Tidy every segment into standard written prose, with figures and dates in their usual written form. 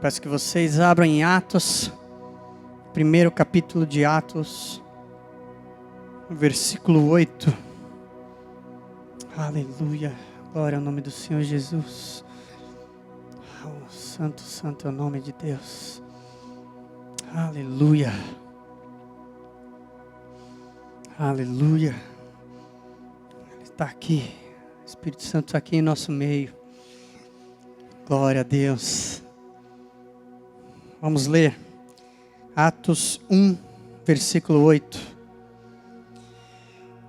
Peço que vocês abram em Atos, primeiro capítulo de Atos, versículo 8. Aleluia, glória ao nome do Senhor Jesus. Oh, santo, santo é o nome de Deus. Aleluia. Aleluia. Ele está aqui, o Espírito Santo está aqui em nosso meio. Glória a Deus. Vamos ler Atos 1, versículo 8.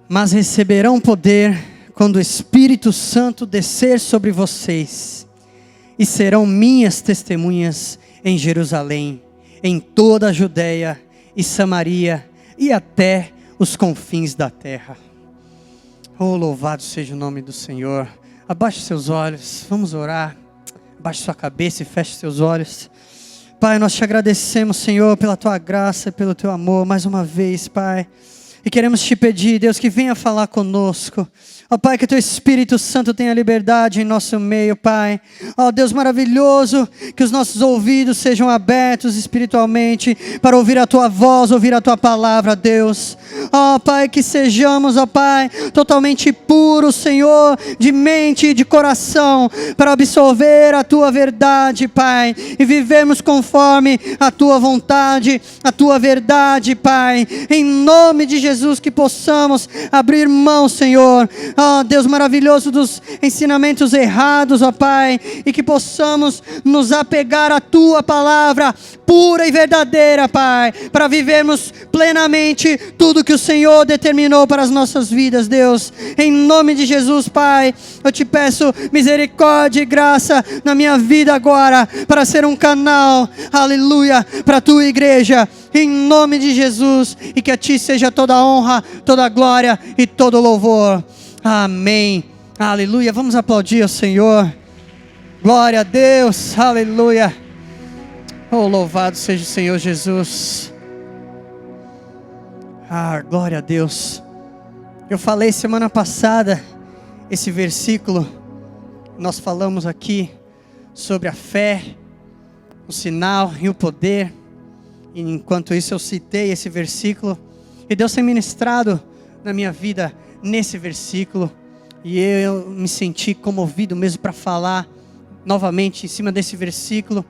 Mas receberão poder quando o Espírito Santo descer sobre vocês, e serão minhas testemunhas em Jerusalém, em toda a Judeia e Samaria e até os confins da terra. Oh, louvado seja o nome do Senhor. Abaixe seus olhos, vamos orar. Abaixe sua cabeça e feche seus olhos. Pai, nós te agradecemos, Senhor, pela tua graça e pelo teu amor, mais uma vez, Pai. E queremos te pedir, Deus, que venha falar conosco. Ó Pai, que teu Espírito Santo tenha liberdade em nosso meio, Pai. Ó Deus maravilhoso, que os nossos ouvidos sejam abertos espiritualmente para ouvir a tua voz, ouvir a tua palavra, Deus. Ó Pai, que sejamos, ó Pai, totalmente puros, Senhor, de mente e de coração, para absorver a tua verdade, Pai, e vivemos conforme a tua vontade, a tua verdade, Pai. Em nome de Jesus, que possamos abrir mão, Senhor, ó Deus maravilhoso, dos ensinamentos errados, ó Pai, e que possamos nos apegar à tua palavra pura e verdadeira, Pai, para vivermos plenamente tudo que o Senhor determinou para as nossas vidas, Deus. Em nome de Jesus, Pai, eu te peço misericórdia e graça na minha vida agora, para ser um canal, aleluia, para a tua igreja, em nome de Jesus, e que a ti seja toda a honra, toda a glória e todo o louvor. Amém. Aleluia. Vamos aplaudir ao Senhor. Glória a Deus. Aleluia. Oh, louvado seja o Senhor Jesus. Glória a Deus. Eu falei semana passada esse versículo. Nós falamos aqui sobre a fé, o sinal e o poder. E enquanto isso eu citei esse versículo. E Deus tem ministrado na minha vida nesse versículo. E eu me senti comovido mesmo para falar novamente em cima desse versículo,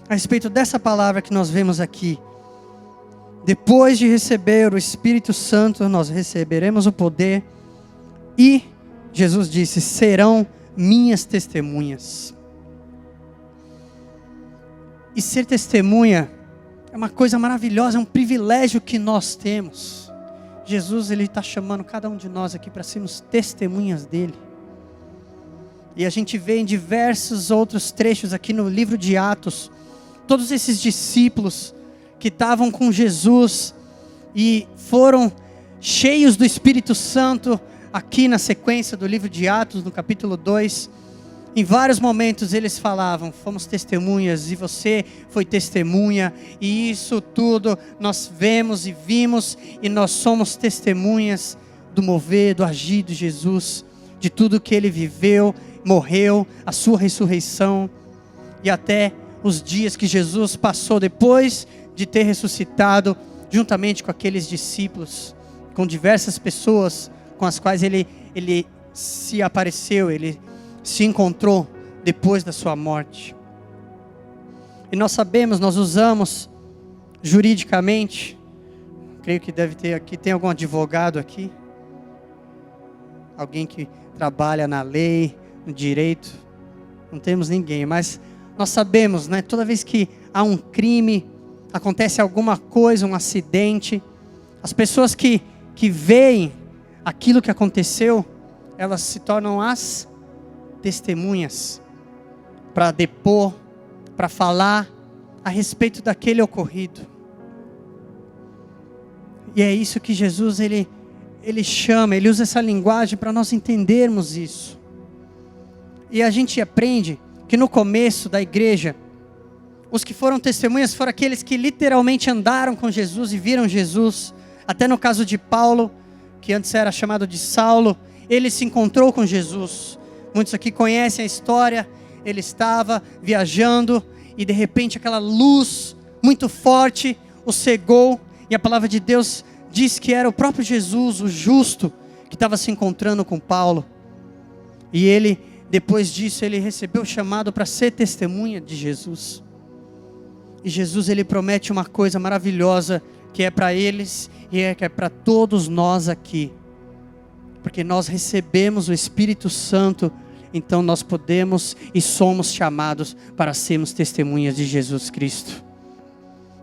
a respeito dessa palavra que nós vemos aqui. Depois de receber o Espírito Santo, nós receberemos o poder. E Jesus disse: serão minhas testemunhas. E ser testemunha é uma coisa maravilhosa, é um privilégio que nós temos. Jesus, Ele está chamando cada um de nós aqui para sermos testemunhas dEle. E a gente vê em diversos outros trechos aqui no livro de Atos, todos esses discípulos que estavam com Jesus e foram cheios do Espírito Santo, aqui na sequência do livro de Atos, no capítulo 2, em vários momentos eles falavam: fomos testemunhas e você foi testemunha, e isso tudo nós vemos e vimos, e nós somos testemunhas do mover, do agir de Jesus, de tudo que Ele viveu, morreu, a sua ressurreição, e até os dias que Jesus passou depois de ter ressuscitado, juntamente com aqueles discípulos, com diversas pessoas com as quais ele se apareceu, Ele se encontrou depois da sua morte. E nós sabemos, nós usamos juridicamente, creio que deve ter aqui, tem algum advogado aqui? Alguém que trabalha na lei, no direito? Não temos ninguém, mas nós sabemos, né? Toda vez que há um crime, acontece alguma coisa, um acidente, as pessoas que veem aquilo que aconteceu, elas se tornam as testemunhas, para depor, para falar a respeito daquele ocorrido. E é isso que Jesus, ele chama, Ele usa essa linguagem para nós entendermos isso. E a gente aprende que no começo da igreja, os que foram testemunhas foram aqueles que literalmente andaram com Jesus e viram Jesus. Até no caso de Paulo, que antes era chamado de Saulo, ele se encontrou com Jesus. Muitos aqui conhecem a história. Ele estava viajando e de repente aquela luz muito forte o cegou, e a palavra de Deus diz que era o próprio Jesus, o justo, que estava se encontrando com Paulo. E ele, depois disso, ele recebeu o chamado para ser testemunha de Jesus. E Jesus, ele promete uma coisa maravilhosa, que é para eles e que é para todos nós aqui. Porque nós recebemos o Espírito Santo, então nós podemos e somos chamados para sermos testemunhas de Jesus Cristo.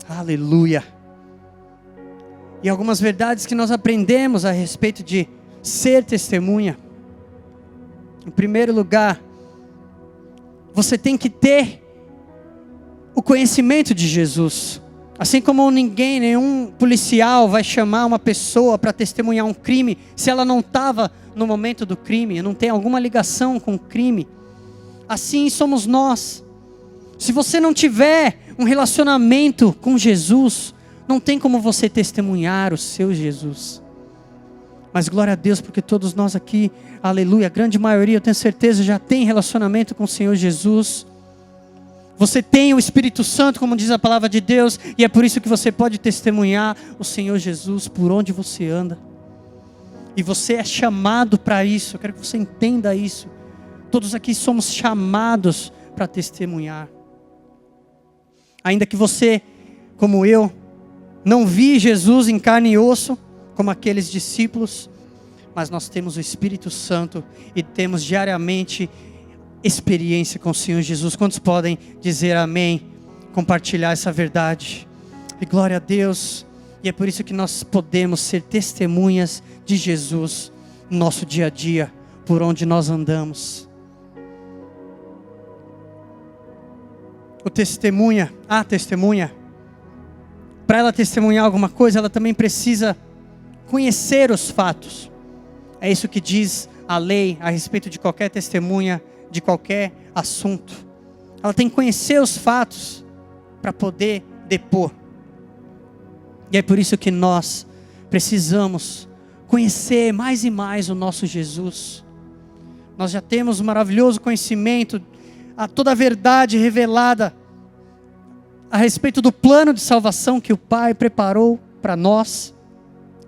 Aleluia! E algumas verdades que nós aprendemos a respeito de ser testemunha. Em primeiro lugar, você tem que ter o conhecimento de Jesus. Assim como nenhum policial vai chamar uma pessoa para testemunhar um crime, se ela não estava no momento do crime, não tem alguma ligação com o crime. Assim somos nós. Se você não tiver um relacionamento com Jesus, não tem como você testemunhar o seu Jesus. Mas glória a Deus, porque todos nós aqui, aleluia, a grande maioria, eu tenho certeza, já tem relacionamento com o Senhor Jesus. Você tem o Espírito Santo, como diz a palavra de Deus, e é por isso que você pode testemunhar o Senhor Jesus por onde você anda. E você é chamado para isso, eu quero que você entenda isso. Todos aqui somos chamados para testemunhar. Ainda que você, como eu, não vi Jesus em carne e osso, como aqueles discípulos, mas nós temos o Espírito Santo e temos diariamente experiência com o Senhor Jesus. Quantos podem dizer amém? Compartilhar essa verdade. E glória a Deus. E é por isso que nós podemos ser testemunhas de Jesus no nosso dia a dia, por onde nós andamos. A testemunha, para ela testemunhar alguma coisa, ela também precisa conhecer os fatos. É isso que diz a lei a respeito de qualquer testemunha, de qualquer assunto. Ela tem que conhecer os fatos para poder depor. E é por isso que nós precisamos conhecer mais e mais o nosso Jesus. Nós já temos um maravilhoso conhecimento, a toda a verdade revelada a respeito do plano de salvação que o Pai preparou para nós.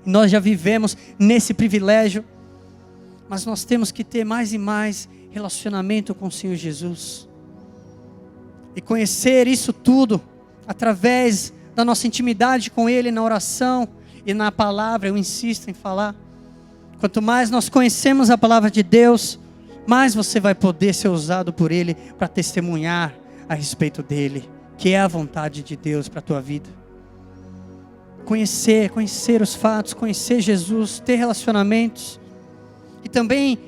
Nós já vivemos nesse privilégio, mas nós temos que ter mais e mais relacionamento com o Senhor Jesus. E conhecer isso tudo através da nossa intimidade com Ele na oração e na palavra. Eu insisto em falar. Quanto mais nós conhecemos a palavra de Deus, mais você vai poder ser usado por Ele para testemunhar a respeito dEle, que é a vontade de Deus para a tua vida. Conhecer os fatos, conhecer Jesus, ter relacionamentos. E também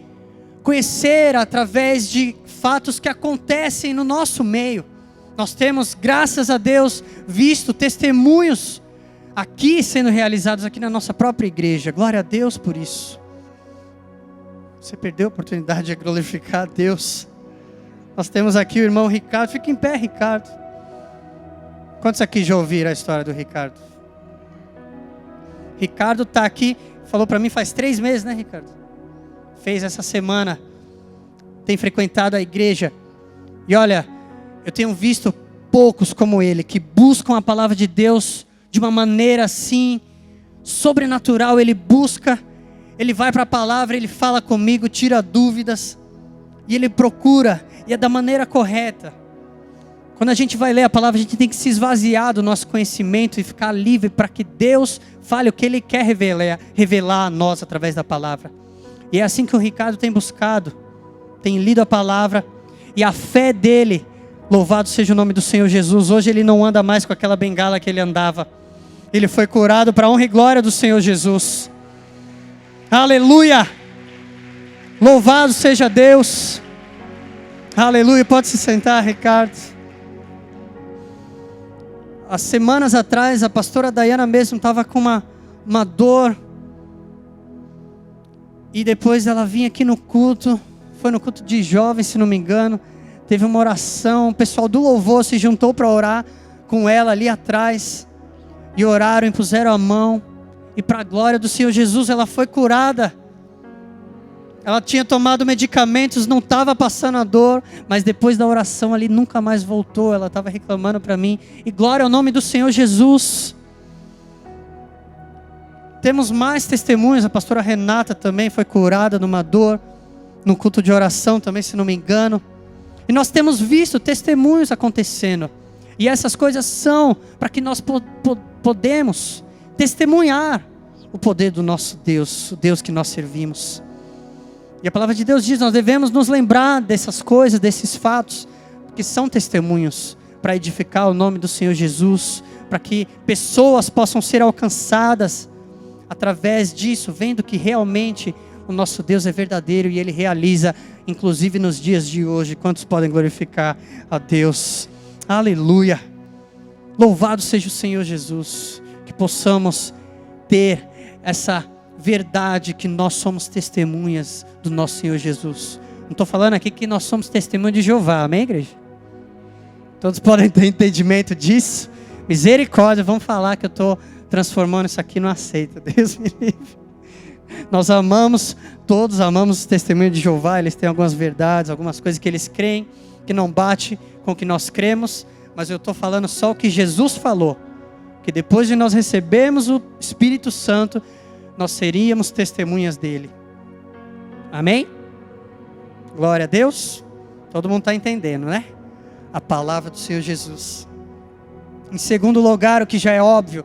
conhecer através de fatos que acontecem no nosso meio. Nós temos, graças a Deus, visto testemunhos aqui sendo realizados aqui na nossa própria igreja. Glória a Deus por isso. Você perdeu a oportunidade de glorificar a Deus. Nós temos aqui o irmão Ricardo. Fica em pé, Ricardo. Quantos aqui já ouviram a história do Ricardo? Ricardo está aqui, falou para mim faz 3 meses, né, Ricardo? Fez essa semana, tem frequentado a igreja. E olha, eu tenho visto poucos como ele, que buscam a palavra de Deus de uma maneira assim, sobrenatural. Ele busca, ele vai para a palavra, ele fala comigo, tira dúvidas, e ele procura, e é da maneira correta. Quando a gente vai ler a palavra, a gente tem que se esvaziar do nosso conhecimento e ficar livre para que Deus fale o que Ele quer revelar a nós através da palavra. E é assim que o Ricardo tem buscado, tem lido a palavra, e a fé dele, louvado seja o nome do Senhor Jesus, hoje ele não anda mais com aquela bengala que ele andava. Ele foi curado para a honra e glória do Senhor Jesus. Aleluia! Louvado seja Deus. Aleluia, pode se sentar, Ricardo. Há semanas atrás, a pastora Dayana mesmo estava com uma dor. E depois ela vinha aqui no culto. Foi no culto de jovens, se não me engano. Teve uma oração. O pessoal do louvor se juntou para orar com ela ali atrás. E oraram e puseram a mão. E para a glória do Senhor Jesus, ela foi curada. Ela tinha tomado medicamentos, não estava passando a dor, mas depois da oração ali nunca mais voltou. Ela estava reclamando para mim. E glória ao nome do Senhor Jesus. Temos mais testemunhos. A pastora Renata também foi curada numa dor, no culto de oração também, se não me engano. E nós temos visto testemunhos acontecendo. E essas coisas são para que nós podemos testemunhar o poder do nosso Deus, o Deus que nós servimos. E a palavra de Deus diz, nós devemos nos lembrar dessas coisas, desses fatos, que são testemunhos para edificar o nome do Senhor Jesus, para que pessoas possam ser alcançadas através disso, vendo que realmente o nosso Deus é verdadeiro e Ele realiza, inclusive nos dias de hoje. Quantos podem glorificar a Deus? Aleluia! Louvado seja o Senhor Jesus, que possamos ter essa verdade que nós somos testemunhas do nosso Senhor Jesus. Não estou falando aqui que nós somos testemunhas de Jeová, amém, igreja? Todos podem ter entendimento disso? Misericórdia, vamos falar que eu estou transformando isso aqui numa seita, Deus me livre. Nós amamos, todos amamos os testemunhos de Jeová, eles têm algumas verdades, algumas coisas que eles creem, que não bate com o que nós cremos, mas eu estou falando só o que Jesus falou, que depois de nós recebermos o Espírito Santo, nós seríamos testemunhas dele. Amém? Glória a Deus. Todo mundo está entendendo, né? A palavra do Senhor Jesus. Em segundo lugar, o que já é óbvio,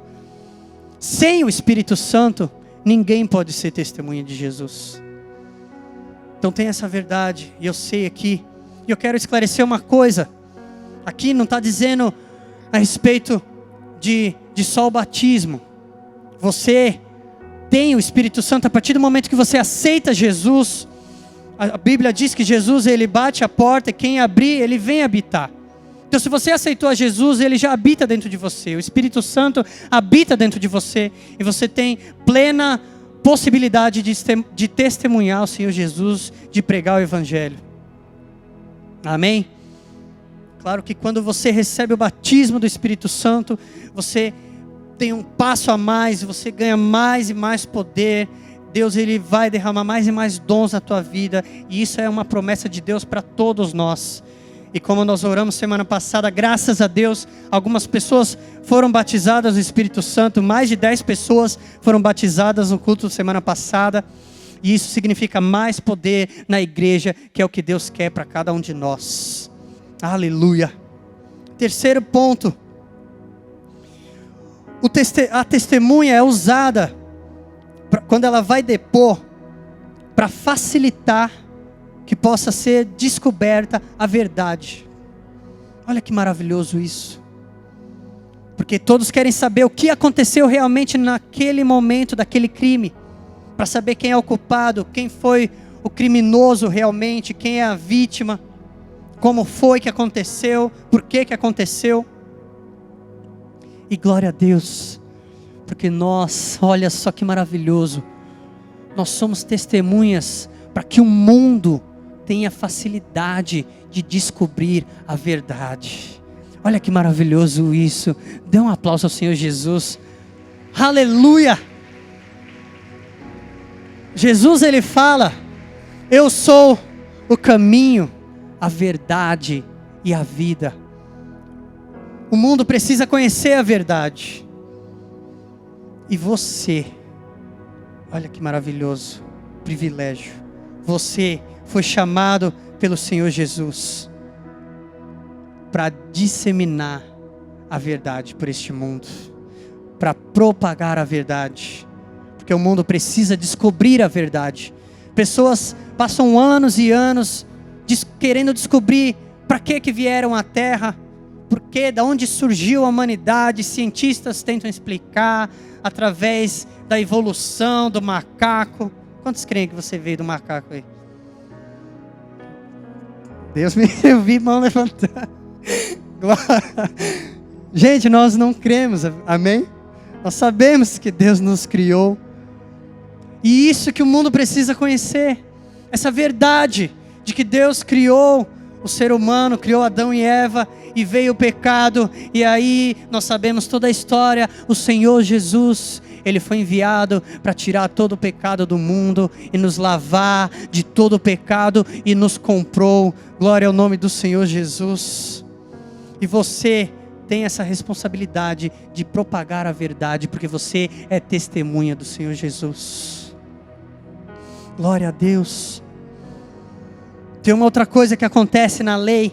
sem o Espírito Santo, ninguém pode ser testemunha de Jesus. Então tem essa verdade, e eu sei aqui, e eu quero esclarecer uma coisa. Aqui não está dizendo a respeito de só o batismo. Você tem o Espírito Santo a partir do momento que você aceita Jesus. A Bíblia diz que Jesus, ele bate a porta e quem abrir, ele vem habitar. Então se você aceitou a Jesus, ele já habita dentro de você. O Espírito Santo habita dentro de você. E você tem plena possibilidade de testemunhar o Senhor Jesus, de pregar o Evangelho. Amém? Claro que quando você recebe o batismo do Espírito Santo, você tem um passo a mais, você ganha mais e mais poder. Deus, ele vai derramar mais e mais dons na tua vida. E isso é uma promessa de Deus para todos nós. E como nós oramos semana passada, graças a Deus, algumas pessoas foram batizadas no Espírito Santo. Mais de 10 pessoas foram batizadas no culto semana passada. E isso significa mais poder na igreja, que é o que Deus quer para cada um de nós. Aleluia. Terceiro ponto. A testemunha é usada quando ela vai depor, para facilitar que possa ser descoberta a verdade. Olha que maravilhoso isso. Porque todos querem saber o que aconteceu realmente naquele momento daquele crime. Para saber quem é o culpado, quem foi o criminoso realmente, quem é a vítima, como foi que aconteceu, por que aconteceu. E glória a Deus, porque nós, olha só que maravilhoso, nós somos testemunhas para que o mundo tenha facilidade de descobrir a verdade. Olha que maravilhoso isso. Dê um aplauso ao Senhor Jesus. Aleluia! Jesus, ele fala: eu sou o caminho, a verdade e a vida. O mundo precisa conhecer a verdade. E você, olha que maravilhoso privilégio. Você foi chamado pelo Senhor Jesus para disseminar a verdade por este mundo, para propagar a verdade, porque o mundo precisa descobrir a verdade. Pessoas passam anos e anos querendo descobrir para que vieram à Terra, porque, da onde surgiu a humanidade. Cientistas tentam explicar através da evolução do macaco. Quantos creem que você veio do macaco aí? Deus me, eu vi mão levantar. Gente, nós não cremos, amém? Nós sabemos que Deus nos criou. E isso que o mundo precisa conhecer. Essa verdade de que Deus criou o ser humano, criou Adão e Eva, e veio o pecado, e aí nós sabemos toda a história. O Senhor Jesus, Ele foi enviado para tirar todo o pecado do mundo e nos lavar de todo o pecado e nos comprou. Glória ao nome do Senhor Jesus. E você tem essa responsabilidade de propagar a verdade, porque você é testemunha do Senhor Jesus. Glória a Deus. Tem uma outra coisa que acontece na lei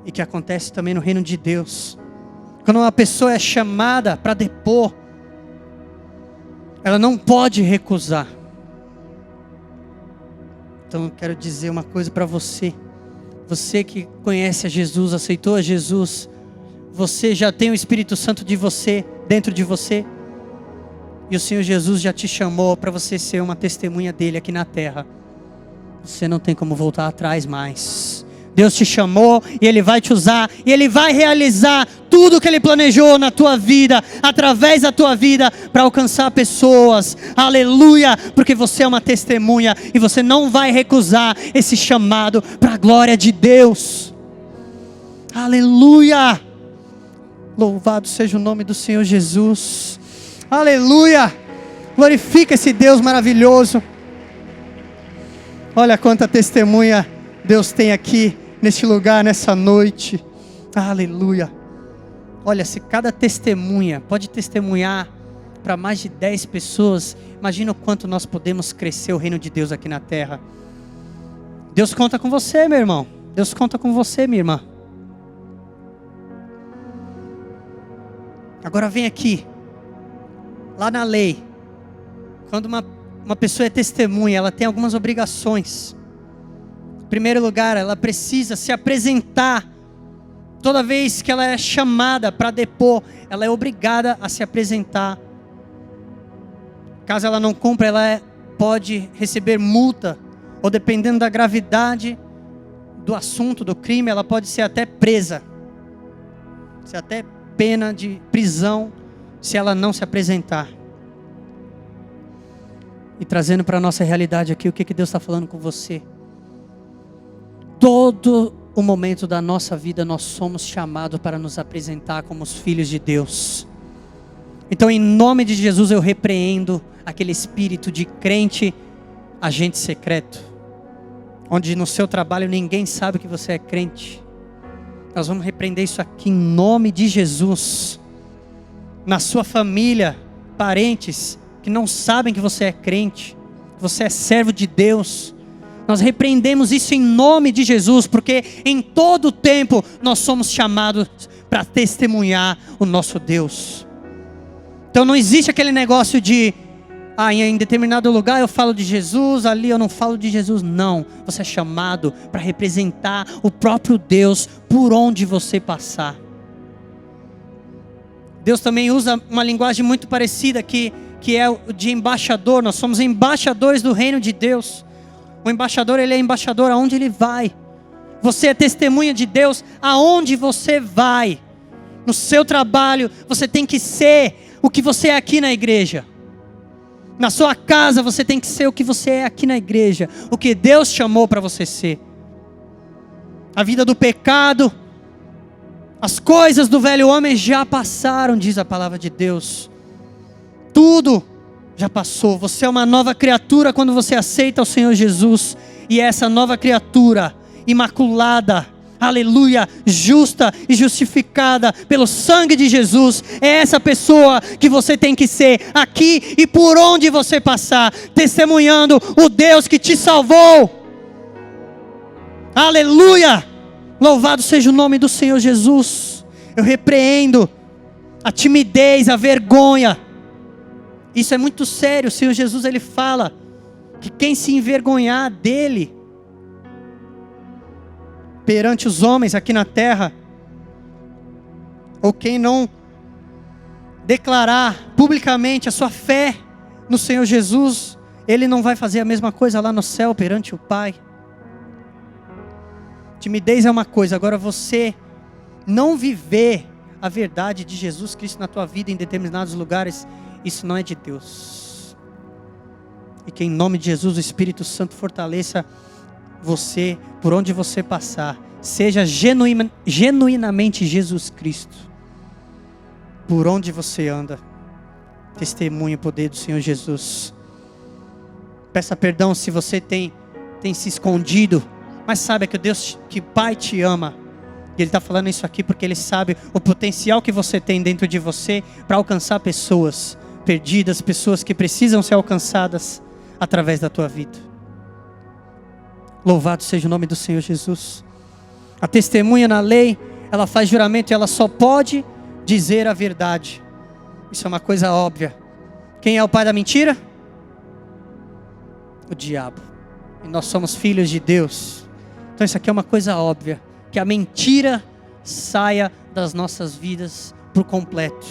e que acontece também no reino de Deus. Quando uma pessoa é chamada para depor, ela não pode recusar. Então eu quero dizer uma coisa para você. Você que conhece a Jesus, aceitou a Jesus, você já tem o Espírito Santo dentro de você. E o Senhor Jesus já te chamou para você ser uma testemunha dele aqui na terra. Você não tem como voltar atrás mais. Deus te chamou e Ele vai te usar. E Ele vai realizar tudo que Ele planejou na tua vida, através da tua vida, para alcançar pessoas. Aleluia! Porque você é uma testemunha e você não vai recusar esse chamado para a glória de Deus. Aleluia! Louvado seja o nome do Senhor Jesus. Aleluia! Glorifica esse Deus maravilhoso. Olha quanta testemunha Deus tem aqui neste lugar, nessa noite. Aleluia. Olha, se cada testemunha pode testemunhar para mais de 10 pessoas, imagina o quanto nós podemos crescer o reino de Deus aqui na terra. Deus conta com você, meu irmão. Deus conta com você, minha irmã. Agora vem aqui. Lá na lei, quando uma pessoa é testemunha, ela tem algumas obrigações. Em primeiro lugar, ela precisa se apresentar. Toda vez que ela é chamada para depor, ela é obrigada a se apresentar. Caso ela não cumpra, ela pode receber multa, ou dependendo da gravidade do assunto, do crime, ela pode ser até presa. Ser até pena de prisão, se ela não se apresentar. E trazendo para a nossa realidade aqui, o que Deus está falando com você? Todo o momento da nossa vida, nós somos chamados para nos apresentar como os filhos de Deus. Então, em nome de Jesus, eu repreendo aquele espírito de crente, agente secreto, onde no seu trabalho ninguém sabe que você é crente. Nós vamos repreender isso aqui em nome de Jesus. Na sua família, parentes que não sabem que você é crente, que você é servo de Deus, nós repreendemos isso em nome de Jesus, porque em todo tempo nós somos chamados para testemunhar o nosso Deus. Então não existe aquele negócio de em determinado lugar eu falo de Jesus, ali eu não falo de Jesus. Não, você é chamado para representar o próprio Deus por onde você passar. Deus também usa uma linguagem muito parecida que é o de embaixador. Nós somos embaixadores do reino de Deus. O embaixador, ele é embaixador aonde ele vai. Você é testemunha de Deus aonde você vai. No seu trabalho, você tem que ser o que você é aqui na igreja. Na sua casa, você tem que ser o que você é aqui na igreja. O que Deus chamou para você ser. A vida do pecado, as coisas do velho homem já passaram, diz a palavra de Deus. Tudo já passou. Você é uma nova criatura quando você aceita o Senhor Jesus. E essa nova criatura, imaculada, aleluia, justa e justificada pelo sangue de Jesus, é essa pessoa que você tem que ser aqui e por onde você passar, testemunhando o Deus que te salvou. Aleluia, louvado seja o nome do Senhor Jesus. Eu repreendo a timidez, a vergonha. Isso é muito sério. O Senhor Jesus, ele fala que quem se envergonhar dele perante os homens aqui na terra, ou quem não declarar publicamente a sua fé no Senhor Jesus, ele não vai fazer a mesma coisa lá no céu perante o Pai. Timidez é uma coisa, agora você não viver a verdade de Jesus Cristo na tua vida em determinados lugares, isso não é de Deus. E que em nome de Jesus o Espírito Santo fortaleça você por onde você passar, seja genuinamente Jesus Cristo. Por onde você anda, testemunhe o poder do Senhor Jesus. Peça perdão se você tem se escondido, mas saiba que que Pai te ama. E Ele está falando isso aqui porque Ele sabe o potencial que você tem dentro de você para alcançar pessoas perdidas, pessoas que precisam ser alcançadas através da tua vida. Louvado seja o nome do Senhor Jesus. A testemunha na lei, ela faz juramento e ela só pode dizer a verdade. Isso é uma coisa óbvia. Quem é o pai da mentira? O diabo. E nós somos filhos de Deus. Então isso aqui é uma coisa óbvia. Que a mentira saia das nossas vidas por completo.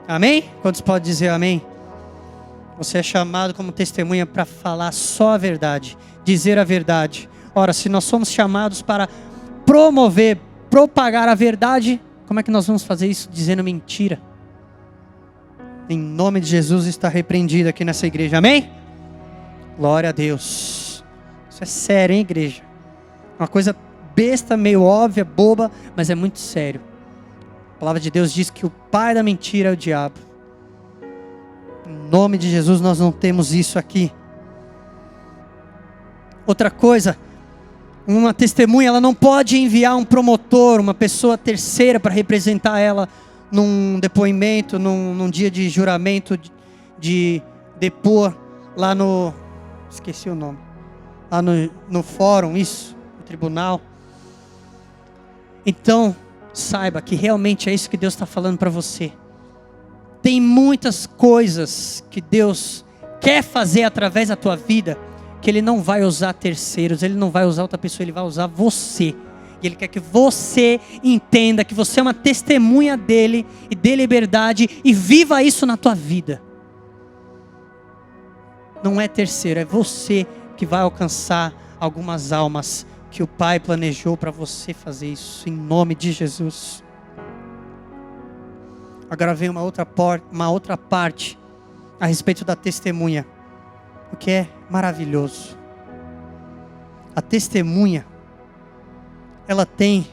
Amém? Quantos podem dizer amém? Você é chamado como testemunha para falar só a verdade. Dizer a verdade. Ora, se nós somos chamados para promover, propagar a verdade, como é que nós vamos fazer isso dizendo mentira? Em nome de Jesus está repreendido aqui nessa igreja. Amém? Glória a Deus. Isso é sério, hein, igreja? Uma coisa besta, meio óbvia, boba, mas é muito sério. A palavra de Deus diz que o pai da mentira é o diabo. Em nome de Jesus nós não temos isso aqui. Outra coisa, uma testemunha, ela não pode enviar um promotor, uma pessoa terceira para representar ela num depoimento, num dia de juramento, de depor lá no... esqueci o nome. Lá no fórum, isso, no tribunal. Então, saiba que realmente é isso que Deus está falando para você. Tem muitas coisas que Deus quer fazer através da tua vida, que Ele não vai usar terceiros, Ele não vai usar outra pessoa, Ele vai usar você. E Ele quer que você entenda que você é uma testemunha dEle e dê liberdade e viva isso na tua vida. Não é terceiro, é você que vai alcançar algumas almas que o Pai planejou para você fazer isso, em nome de Jesus. Agora vem uma outra parte a respeito da testemunha, o que é maravilhoso. A testemunha, ela tem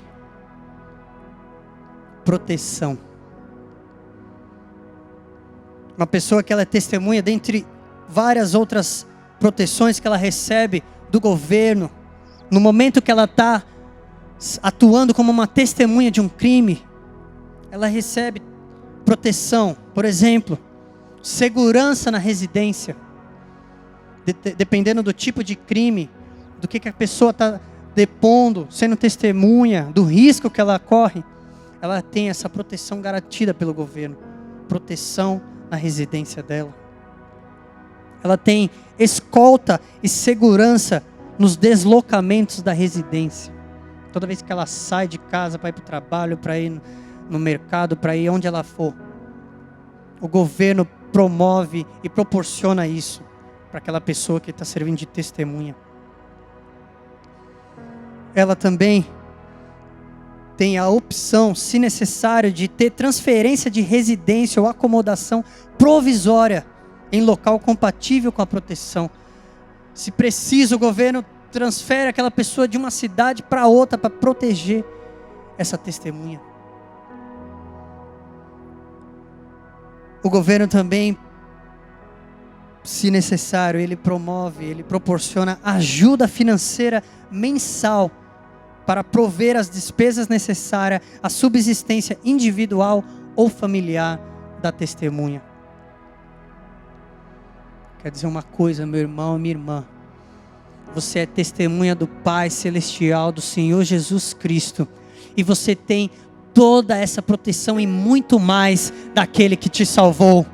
proteção. Uma pessoa que ela é testemunha, dentre várias outras proteções que ela recebe do governo, no momento que ela está atuando como uma testemunha de um crime, ela recebe proteção. Por exemplo, segurança na residência. Dependendo do tipo de crime, do que a pessoa está depondo, sendo testemunha, do risco que ela corre, ela tem essa proteção garantida pelo governo. Proteção na residência dela. Ela tem escolta e segurança nos deslocamentos da residência. Toda vez que ela sai de casa para ir para o trabalho, para ir no mercado, para ir onde ela for, o governo promove e proporciona isso para aquela pessoa que está servindo de testemunha. Ela também tem a opção, se necessário, de ter transferência de residência ou acomodação provisória em local compatível com a proteção. Se preciso, o governo transfere aquela pessoa de uma cidade para outra para proteger essa testemunha. O governo também, se necessário, ele proporciona ajuda financeira mensal para prover as despesas necessárias à subsistência individual ou familiar da testemunha. Quer dizer uma coisa, meu irmão e minha irmã. Você é testemunha do Pai Celestial, do Senhor Jesus Cristo. E você tem toda essa proteção e muito mais daquele que te salvou.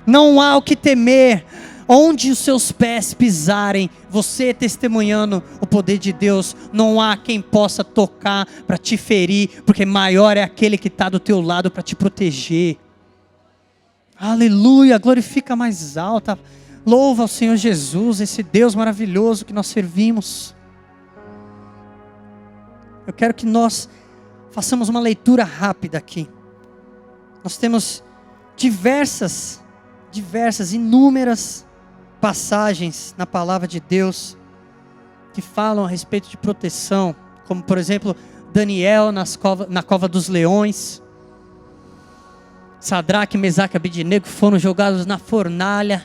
Não há o que temer. Onde os seus pés pisarem, você testemunhando o poder de Deus, não há quem possa tocar para te ferir, porque maior é aquele que está do teu lado para te proteger. Aleluia, glorifica mais alta, louva ao Senhor Jesus, esse Deus maravilhoso que nós servimos. Eu quero que nós façamos uma leitura rápida aqui. Nós temos inúmeras passagens na palavra de Deus que falam a respeito de proteção, como por exemplo Daniel na cova dos leões. Sadraque, Mesaque e Abednego foram jogados na fornalha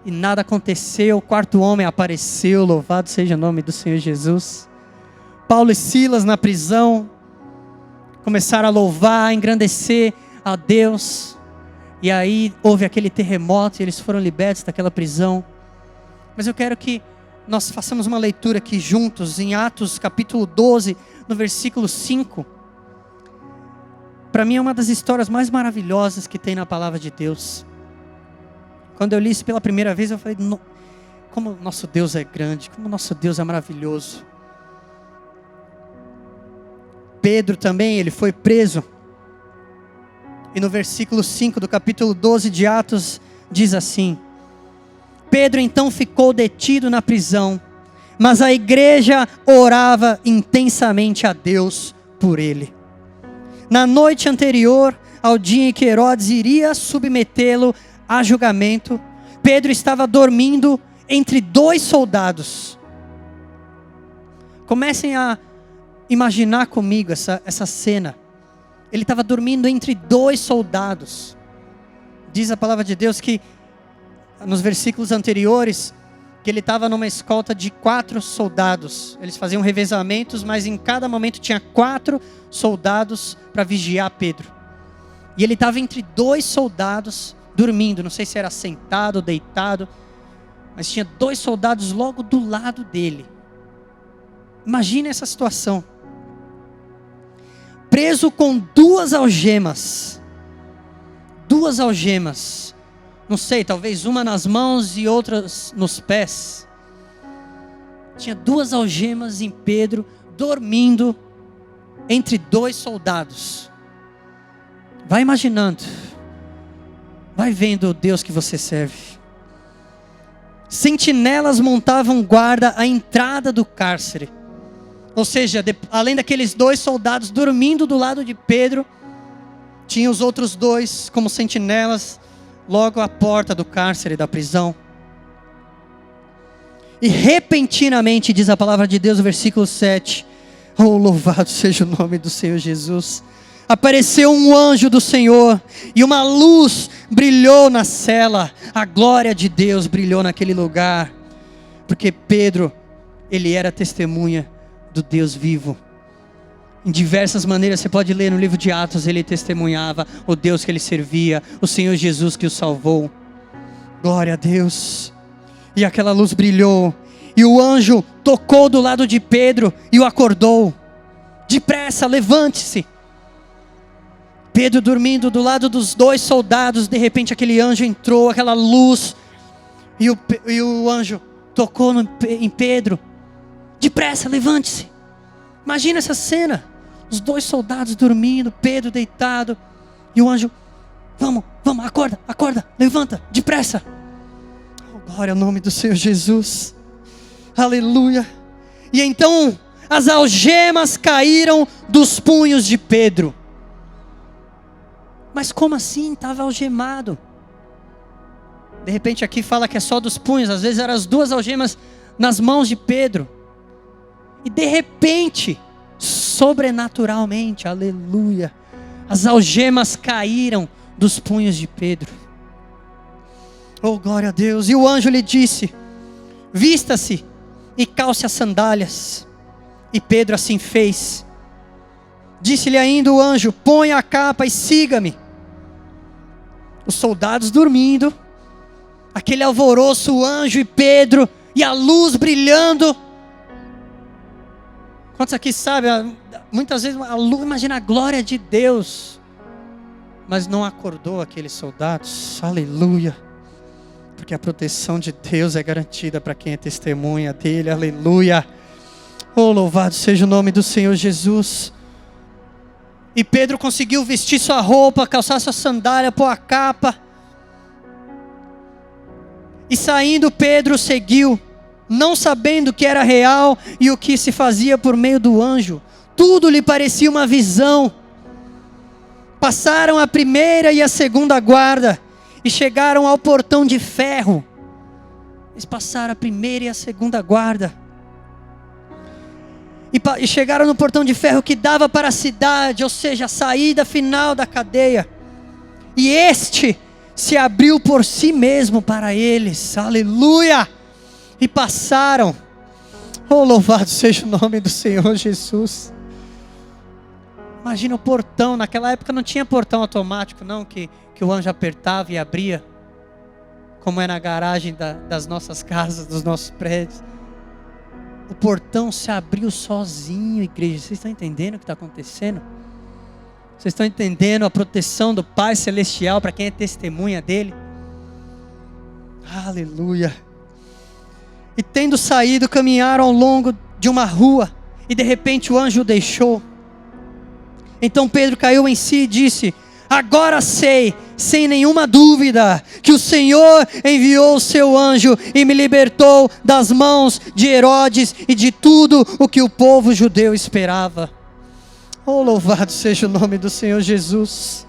e nada aconteceu. O quarto homem apareceu, louvado seja o nome do Senhor Jesus. Paulo e Silas na prisão começaram a louvar, a engrandecer a Deus. E aí houve aquele terremoto e eles foram libertos daquela prisão. Mas eu quero que nós façamos uma leitura aqui juntos em Atos capítulo 12, no versículo 5. Para mim é uma das histórias mais maravilhosas que tem na palavra de Deus. Quando eu li isso pela primeira vez, eu falei, como nosso Deus é grande, como nosso Deus é maravilhoso. Pedro também, ele foi preso. E no versículo 5 do capítulo 12 de Atos, diz assim: Pedro então ficou detido na prisão, mas a igreja orava intensamente a Deus por ele. Na noite anterior ao dia em que Herodes iria submetê-lo a julgamento, Pedro estava dormindo entre dois soldados. Comecem a imaginar comigo essa cena. Ele estava dormindo entre dois soldados. Diz a palavra de Deus que, nos versículos anteriores, que ele estava numa escolta de 4 soldados. Eles faziam revezamentos, mas em cada momento tinha 4 soldados para vigiar Pedro. E ele estava entre 2 soldados dormindo. Não sei se era sentado ou deitado, mas tinha 2 soldados logo do lado dele. Imagine essa situação. Preso com 2 algemas. 2 algemas. Não sei, talvez uma nas mãos e outras nos pés. Tinha 2 algemas em Pedro, dormindo entre 2 soldados. Vai imaginando. Vai vendo o Deus que você serve. Sentinelas montavam guarda à entrada do cárcere. Ou seja, além daqueles 2 soldados dormindo do lado de Pedro, tinha os outros 2 como sentinelas logo à porta do cárcere da prisão. E repentinamente, diz a palavra de Deus, no versículo 7, oh, louvado seja o nome do Senhor Jesus, apareceu um anjo do Senhor, e uma luz brilhou na cela, a glória de Deus brilhou naquele lugar, porque Pedro, ele era testemunha do Deus vivo. Em diversas maneiras, você pode ler no livro de Atos, ele testemunhava o Deus que ele servia, o Senhor Jesus que o salvou. Glória a Deus. E aquela luz brilhou, e o anjo tocou do lado de Pedro e o acordou. Depressa, levante-se. Pedro dormindo do lado dos 2 soldados, de repente aquele anjo entrou, aquela luz, e o anjo tocou em Pedro. Depressa, levante-se. Imagina essa cena, os 2 soldados dormindo, Pedro deitado, e o anjo, vamos, acorda, levanta, depressa. Oh, glória ao nome do Senhor Jesus, aleluia. E então as algemas caíram dos punhos de Pedro. Mas como assim? Estava algemado. De repente aqui fala que é só dos punhos, às vezes eram as 2 algemas nas mãos de Pedro. E de repente, sobrenaturalmente, aleluia, as algemas caíram dos punhos de Pedro. Oh, glória a Deus. E o anjo lhe disse, vista-se e calce as sandálias. E Pedro assim fez. Disse-lhe ainda o anjo, põe a capa e siga-me. Os soldados dormindo, aquele alvoroço, o anjo e Pedro, e a luz brilhando. Quantos aqui sabem, muitas vezes a luz, imagina a glória de Deus, mas não acordou aqueles soldados, aleluia, porque a proteção de Deus é garantida para quem é testemunha dele, aleluia. Oh, louvado seja o nome do Senhor Jesus. E Pedro conseguiu vestir sua roupa, calçar sua sandália, pôr a capa. E saindo Pedro seguiu, não sabendo que era real e o que se fazia por meio do anjo. Tudo lhe parecia uma visão. Passaram a primeira e a segunda guarda e chegaram ao portão de ferro. Eles passaram a primeira e a segunda guarda. E chegaram no portão de ferro que dava para a cidade, ou seja, a saída final da cadeia. E este se abriu por si mesmo para eles, aleluia, e passaram. Oh, louvado seja o nome do Senhor Jesus. Imagina o portão, naquela época não tinha portão automático não, que o anjo apertava e abria, como é na garagem das nossas casas, dos nossos prédios. O portão se abriu sozinho, igreja. Vocês estão entendendo o que está acontecendo? Vocês estão entendendo a proteção do Pai Celestial para quem é testemunha dele? Aleluia. E tendo saído, caminharam ao longo de uma rua, e de repente o anjo o deixou. Então Pedro caiu em si e disse: agora sei, sem nenhuma dúvida, que o Senhor enviou o seu anjo e me libertou das mãos de Herodes e de tudo o que o povo judeu esperava. Oh, louvado seja o nome do Senhor Jesus.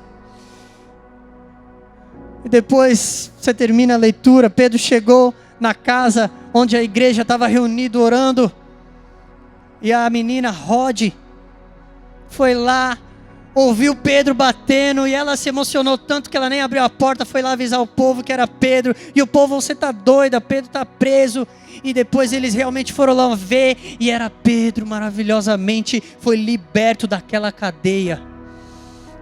E depois você termina a leitura. Pedro chegou na casa onde a igreja estava reunida orando, e a menina Rod foi lá, ouviu Pedro batendo, e ela se emocionou tanto que ela nem abriu a porta, foi lá avisar o povo que era Pedro, e o povo: você está doida, Pedro está preso. E depois eles realmente foram lá ver, e era Pedro, maravilhosamente foi liberto daquela cadeia.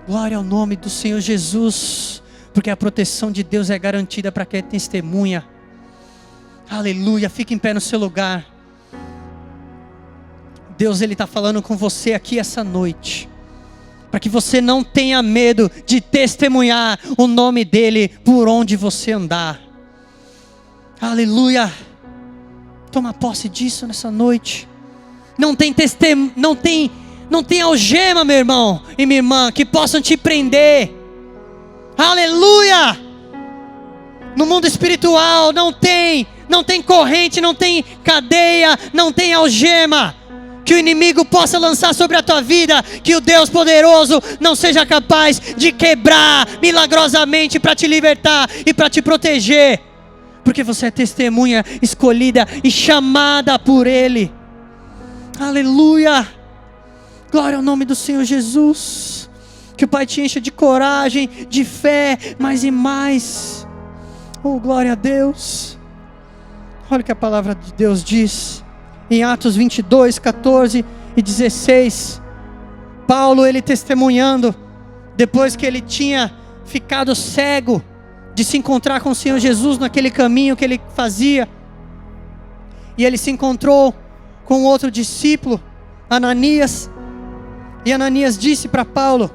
Glória ao nome do Senhor Jesus, porque a proteção de Deus é garantida para quem é testemunha. Aleluia, fique em pé no seu lugar. Deus, Ele está falando com você aqui essa noite, para que você não tenha medo de testemunhar o nome dEle por onde você andar. Aleluia. Toma posse disso nessa noite. Não tem algema, meu irmão e minha irmã, que possam te prender. Aleluia. No mundo espiritual não tem corrente, não tem cadeia, não tem algema que o inimigo possa lançar sobre a tua vida, que o Deus poderoso não seja capaz de quebrar milagrosamente para te libertar e para te proteger, porque você é testemunha escolhida e chamada por Ele. Aleluia, glória ao nome do Senhor Jesus. Que o Pai te encha de coragem, de fé, mais e mais. Oh, glória a Deus. Olha o que a palavra de Deus diz em Atos 22, 14 e 16. Paulo, ele testemunhando, depois que ele tinha ficado cego de se encontrar com o Senhor Jesus naquele caminho que ele fazia, e ele se encontrou com outro discípulo, Ananias, e Ananias disse para Paulo: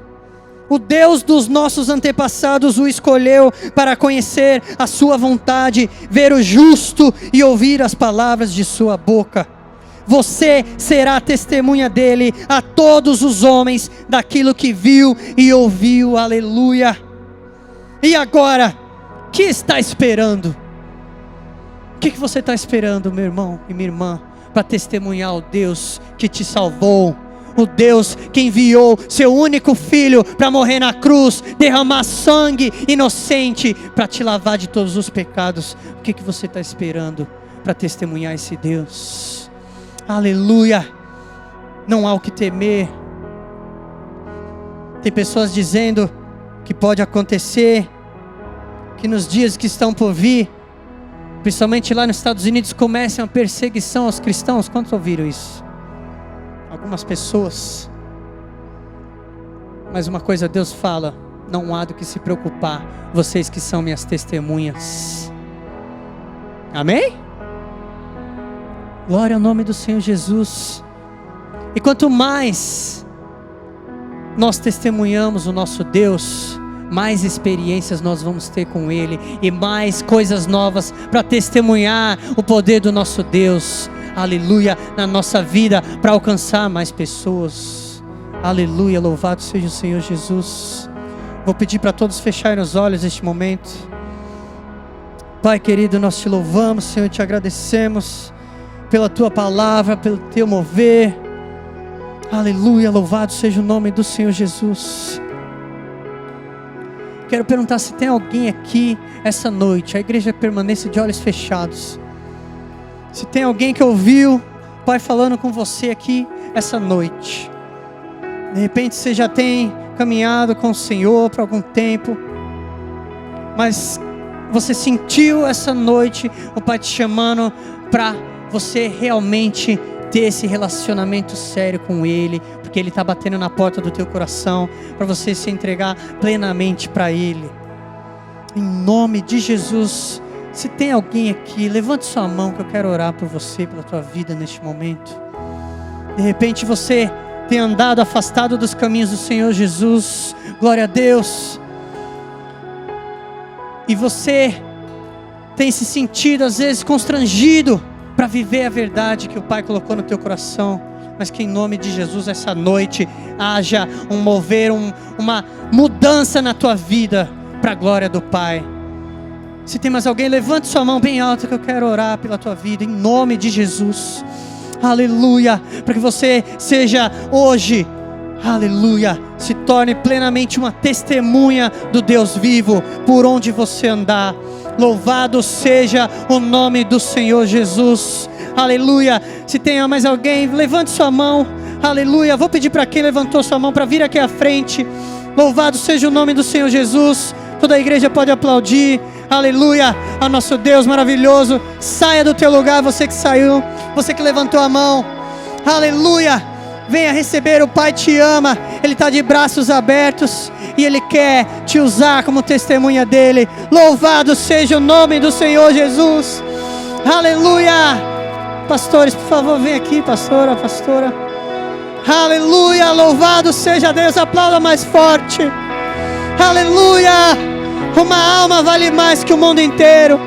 o Deus dos nossos antepassados o escolheu para conhecer a sua vontade, ver o justo e ouvir as palavras de sua boca. Você será testemunha dele a todos os homens daquilo que viu e ouviu. Aleluia. E agora, o que está esperando? O que você está esperando, meu irmão e minha irmã, para testemunhar o Deus que te salvou? O Deus que enviou seu único filho para morrer na cruz, derramar sangue inocente para te lavar de todos os pecados. O que você está esperando para testemunhar esse Deus? Aleluia. Não há o que temer. Tem pessoas dizendo que pode acontecer, que nos dias que estão por vir, principalmente lá nos Estados Unidos, comece uma perseguição aos cristãos. Quantos ouviram isso? Algumas pessoas. Mas uma coisa Deus fala: não há do que se preocupar, vocês que são minhas testemunhas. Amém? Glória ao nome do Senhor Jesus. E quanto mais nós testemunhamos o nosso Deus, mais experiências nós vamos ter com Ele, e mais coisas novas para testemunhar o poder do nosso Deus. Aleluia, na nossa vida, para alcançar mais pessoas. Aleluia, louvado seja o Senhor Jesus. Vou pedir para todos fecharem os olhos neste momento. Pai querido, nós te louvamos, Senhor, te agradecemos pela tua palavra, pelo teu mover. Aleluia, louvado seja o nome do Senhor Jesus. Quero perguntar se tem alguém aqui essa noite. A igreja permanece de olhos fechados. Se tem alguém que ouviu Pai falando com você aqui essa noite. De repente você já tem caminhado com o Senhor por algum tempo, mas você sentiu essa noite o Pai te chamando para você realmente ter esse relacionamento sério com Ele, porque Ele está batendo na porta do teu coração, para você se entregar plenamente para Ele. Em nome de Jesus, se tem alguém aqui, levante sua mão que eu quero orar por você, pela tua vida neste momento. De repente você tem andado afastado dos caminhos do Senhor Jesus, glória a Deus, e você tem se sentido às vezes constrangido para viver a verdade que o Pai colocou no teu coração, mas que em nome de Jesus essa noite haja um mover, uma mudança na tua vida para a glória do Pai. Se tem mais alguém, levante sua mão bem alta que eu quero orar pela tua vida em nome de Jesus. Aleluia, para que você seja hoje, aleluia, se torne plenamente uma testemunha do Deus vivo por onde você andar. Louvado seja o nome do Senhor Jesus, aleluia. Se tem mais alguém, levante sua mão, aleluia. Vou pedir para quem levantou sua mão para vir aqui à frente. Louvado seja o nome do Senhor Jesus. Toda a igreja pode aplaudir, aleluia, ao nosso Deus maravilhoso. Saia do teu lugar, você que saiu, você que levantou a mão, aleluia. Venha receber, o Pai te ama, Ele está de braços abertos e Ele quer te usar como testemunha dEle. Louvado seja o nome do Senhor Jesus, aleluia. Pastores, por favor, vem aqui, pastora, aleluia, louvado seja Deus, aplauda mais forte, aleluia. Uma alma vale mais que o mundo inteiro,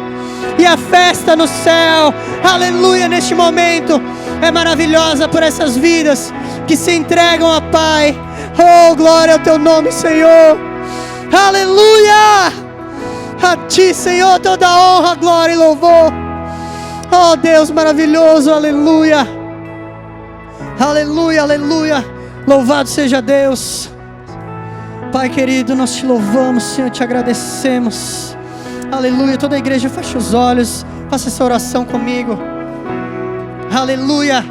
e a festa no céu, aleluia, neste momento é maravilhosa por essas vidas que se entregam a Pai. Oh, glória ao teu nome, Senhor, aleluia. A ti, Senhor, toda honra, glória e louvor. Oh, Deus maravilhoso, aleluia, aleluia, aleluia. Louvado seja Deus. Pai querido, nós te louvamos, Senhor, te agradecemos, aleluia. Toda a igreja fecha os olhos, faça essa oração comigo, aleluia.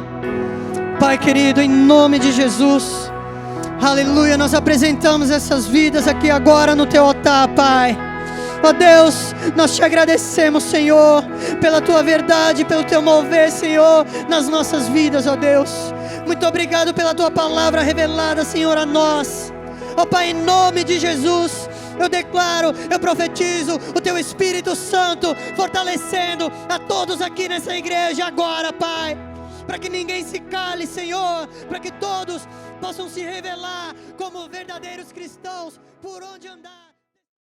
Pai querido, em nome de Jesus, aleluia, nós apresentamos essas vidas aqui agora no teu altar, Pai. Ó Deus, nós te agradecemos, Senhor, pela tua verdade, pelo teu mover, Senhor, nas nossas vidas, ó Deus. Muito obrigado pela tua palavra revelada, Senhor, a nós. Ó Pai, em nome de Jesus, eu declaro, eu profetizo o teu Espírito Santo fortalecendo a todos aqui nessa igreja agora, Pai, para que ninguém se cale, Senhor, para que todos possam se revelar como verdadeiros cristãos por onde andar.